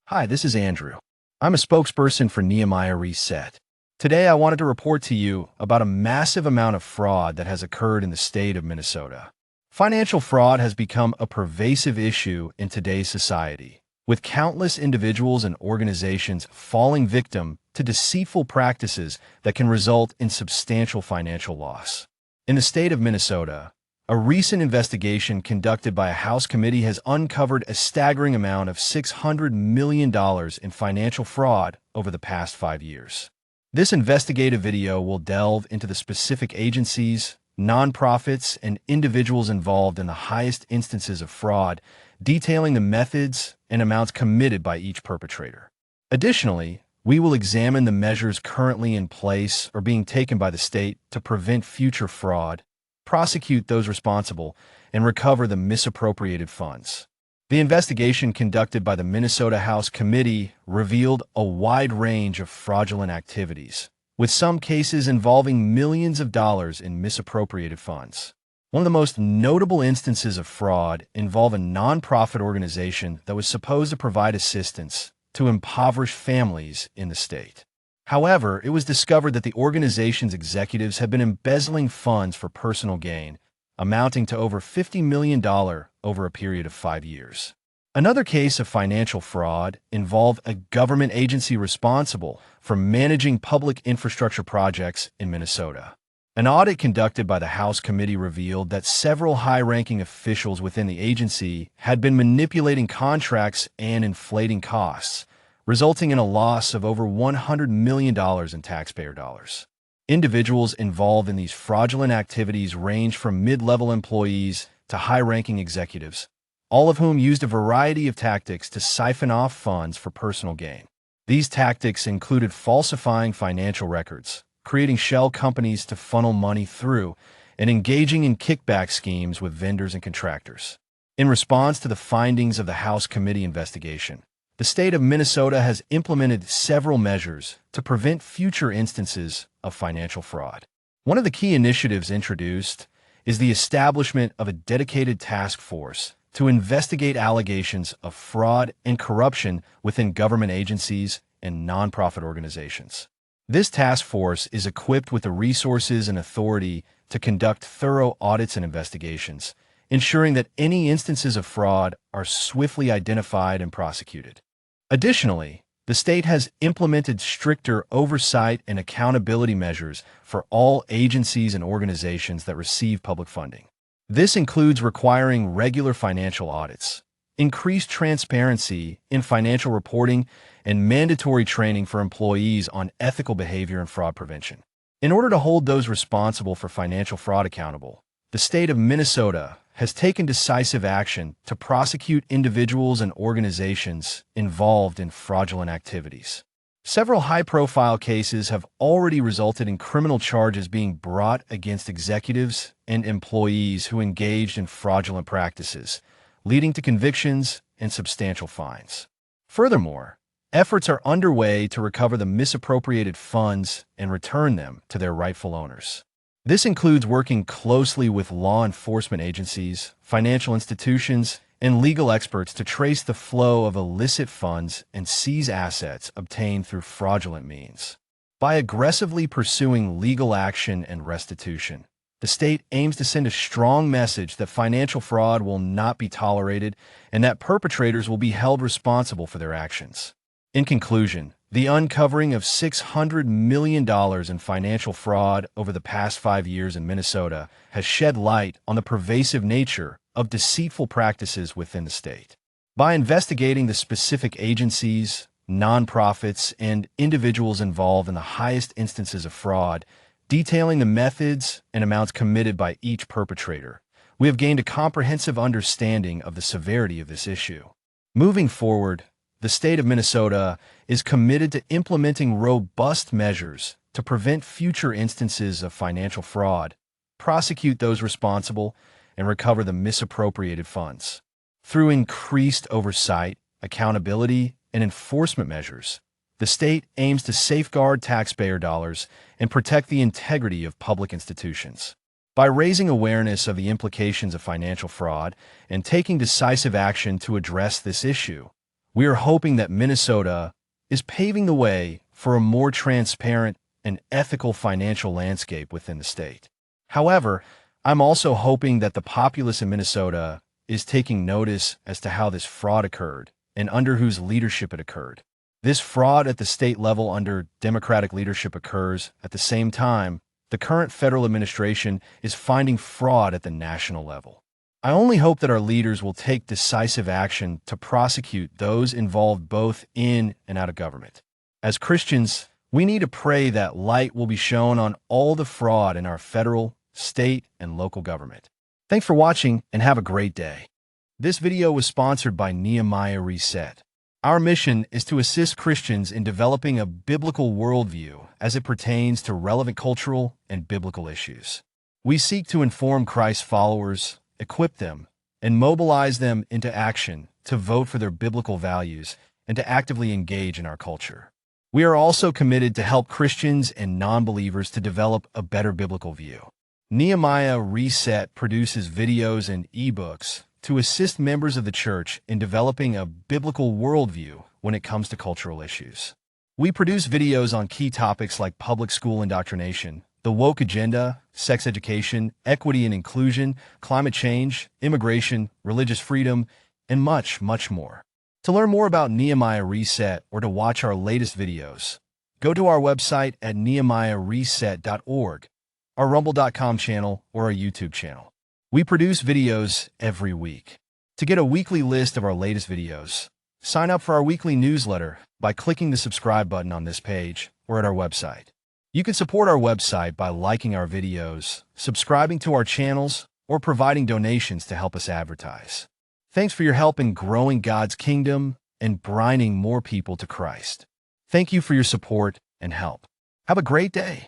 Hi, this is Andrew. I'm a spokesperson for Nehemiah Reset. Today, I wanted to report to you about a massive amount of fraud that has occurred in the state of Minnesota. Financial fraud has become a pervasive issue in today's society, with countless individuals and organizations falling victim to deceitful practices that can result in substantial financial loss. In the state of Minnesota, a recent investigation conducted by a House committee has uncovered a staggering amount of $600 million in financial fraud over the past 5 years. This investigative video will delve into the specific agencies, nonprofits, and individuals involved in the highest instances of fraud, detailing the methods and amounts committed by each perpetrator. Additionally, we will examine the measures currently in place or being taken by the state to prevent future fraud, prosecute those responsible, and recover the misappropriated funds. The investigation conducted by the Minnesota House Committee revealed a wide range of fraudulent activities, with some cases involving millions of dollars in misappropriated funds. One of the most notable instances of fraud involved a nonprofit organization that was supposed to provide assistance to impoverished families in the state. However, it was discovered that the organization's executives had been embezzling funds for personal gain, amounting to over $50 million over a period of 5 years. Another case of financial fraud involved a government agency responsible for managing public infrastructure projects in Minnesota. An audit conducted by the House Committee revealed that several high-ranking officials within the agency had been manipulating contracts and inflating costs, resulting in a loss of over $100 million in taxpayer dollars. Individuals involved in these fraudulent activities range from mid-level employees to high-ranking executives, all of whom used a variety of tactics to siphon off funds for personal gain. These tactics included falsifying financial records, creating shell companies to funnel money through, and engaging in kickback schemes with vendors and contractors. In response to the findings of the House Committee investigation, the state of Minnesota has implemented several measures to prevent future instances of financial fraud. One of the key initiatives introduced is the establishment of a dedicated task force to investigate allegations of fraud and corruption within government agencies and nonprofit organizations. This task force is equipped with the resources and authority to conduct thorough audits and investigations, ensuring that any instances of fraud are swiftly identified and prosecuted. Additionally, the state has implemented stricter oversight and accountability measures for all agencies and organizations that receive public funding. This includes requiring regular financial audits, increased transparency in financial reporting, and mandatory training for employees on ethical behavior and fraud prevention. In order to hold those responsible for financial fraud accountable, the state of Minnesota has taken decisive action to prosecute individuals and organizations involved in fraudulent activities. Several high-profile cases have already resulted in criminal charges being brought against executives and employees who engaged in fraudulent practices, leading to convictions and substantial fines. Furthermore, efforts are underway to recover the misappropriated funds and return them to their rightful owners. This includes working closely with law enforcement agencies, financial institutions, and legal experts to trace the flow of illicit funds and seize assets obtained through fraudulent means. By aggressively pursuing legal action and restitution, the state aims to send a strong message that financial fraud will not be tolerated and that perpetrators will be held responsible for their actions. In conclusion, the uncovering of $600 million in financial fraud over the past 5 years in Minnesota has shed light on the pervasive nature of deceitful practices within the state. By investigating the specific agencies, nonprofits, and individuals involved in the highest instances of fraud, detailing the methods and amounts committed by each perpetrator, we have gained a comprehensive understanding of the severity of this issue. Moving forward, the state of Minnesota is committed to implementing robust measures to prevent future instances of financial fraud, prosecute those responsible, and recover the misappropriated funds. Through increased oversight, accountability, and enforcement measures, the state aims to safeguard taxpayer dollars and protect the integrity of public institutions. By raising awareness of the implications of financial fraud and taking decisive action to address this issue, we are hoping that Minnesota is paving the way for a more transparent and ethical financial landscape within the state. However, I'm also hoping that the populace in Minnesota is taking notice as to how this fraud occurred and under whose leadership it occurred. This fraud at the state level under Democratic leadership occurs at the same time the current federal administration is finding fraud at the national level. I only hope that our leaders will take decisive action to prosecute those involved both in and out of government. As Christians, we need to pray that light will be shown on all the fraud in our federal, state, and local government. Thanks for watching and have a great day. This video was sponsored by Nehemiah Reset. Our mission is to assist Christians in developing a biblical worldview as it pertains to relevant cultural and biblical issues. We seek to inform Christ's followers, equip them, and mobilize them into action to vote for their biblical values and to actively engage in our culture. We are also committed to help Christians and non-believers to develop a better biblical view. Nehemiah Reset produces videos and ebooks to assist members of the church in developing a biblical worldview when it comes to cultural issues. We produce videos on key topics like public school indoctrination, the woke agenda, sex education, equity and inclusion, climate change, immigration, religious freedom, and much, much more. To learn more about Nehemiah Reset or to watch our latest videos, go to our website at nehemiahreset.org, our rumble.com channel, or our YouTube channel. We produce videos every week. To get a weekly list of our latest videos, sign up for our weekly newsletter by clicking the subscribe button on this page or at our website. You can support our website by liking our videos, subscribing to our channels, or providing donations to help us advertise. Thanks for your help in growing God's kingdom and bringing more people to Christ. Thank you for your support and help. Have a great day.